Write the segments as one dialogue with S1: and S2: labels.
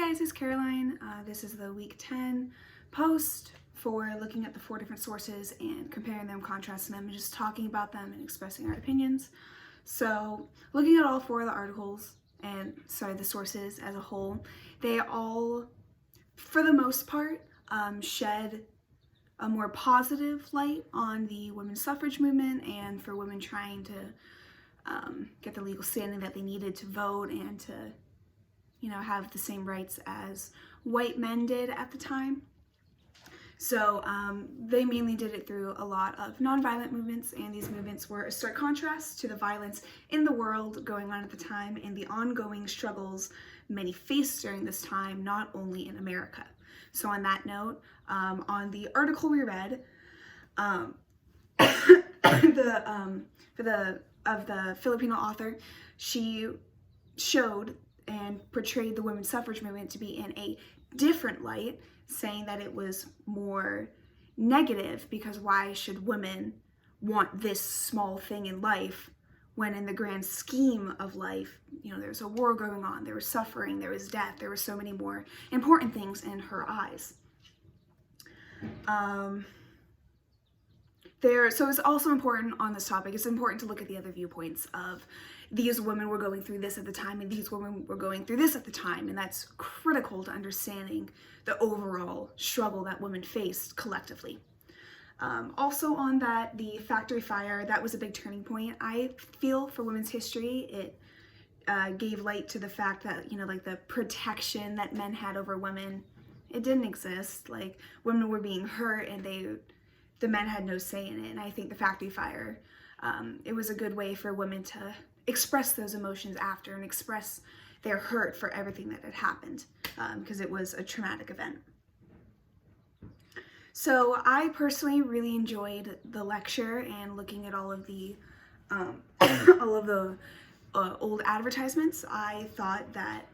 S1: guys, it's Caroline. This is the week 10 post for looking at the 4 different sources and comparing them, contrasting them, and just talking about them and expressing our opinions. So looking at all 4 of the articles and the sources as a whole, they all, for the most part, shed a more positive light on the women's suffrage movement and for women trying to get the legal standing that they needed to vote and to have the same rights as white men did at the time. So they mainly did it through a lot of nonviolent movements, and these movements were a stark contrast to the violence in the world going on at the time and the ongoing struggles many faced during this time, not only in America. So on that note, on the article we read, of the Filipino author, she showed and portrayed the women's suffrage movement to be in a different light, saying that it was more negative because why should women want this small thing in life when in the grand scheme of life, there's a war going on, there was suffering, there was death, there were so many more important things in her eyes. So it's also important on this topic, it's important to look at the other viewpoints of these women were going through this at the time and these women were going through this at the time, and that's critical to understanding the overall struggle that women faced collectively. Also on that, the factory fire, that was a big turning point, I feel, for women's history. It gave light to the fact that, the protection that men had over women, it didn't exist. Like, women were being hurt and the men had no say in it. And I think the factory fire, it was a good way for women to express those emotions after and express their hurt for everything that had happened, because it was a traumatic event. So I personally really enjoyed the lecture and looking at all of the old advertisements. I thought that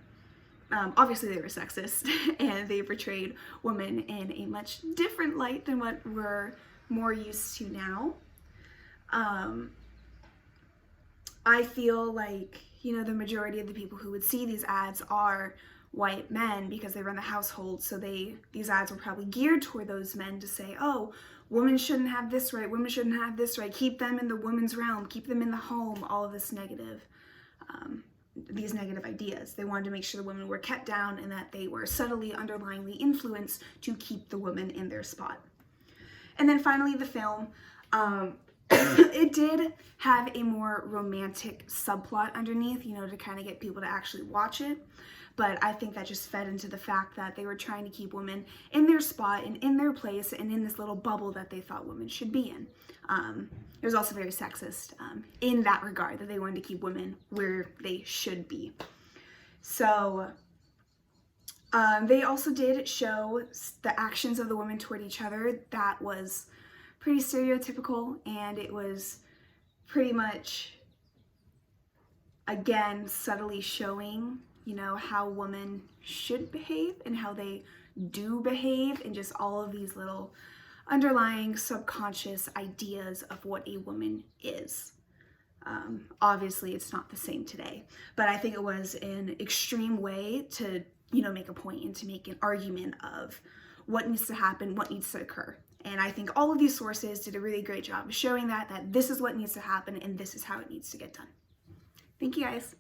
S1: obviously they were sexist and they portrayed women in a much different light than what we're more used to now. I feel like, the majority of the people who would see these ads are white men because they run the household, so these ads were probably geared toward those men to say, oh, women shouldn't have this right, women shouldn't have this right, keep them in the women's realm, keep them in the home, all of this negative, these negative ideas. They wanted to make sure the women were kept down and that they were subtly, underlyingly influenced to keep the women in their spot. And then finally, the film. It did have a more romantic subplot underneath, to kind of get people to actually watch it. But I think that just fed into the fact that they were trying to keep women in their spot and in their place and in this little bubble that they thought women should be in. It was also very sexist in that regard, that they wanted to keep women where they should be. So they also did show the actions of the women toward each other. That was pretty stereotypical, and it was pretty much, again, subtly showing, how women should behave and how they do behave, and just all of these little underlying subconscious ideas of what a woman is. Obviously, it's not the same today, but I think it was an extreme way to, make a point and to make an argument of what needs to happen, what needs to occur. And I think all of these sources did a really great job of showing that this is what needs to happen and this is how it needs to get done. Thank you, guys.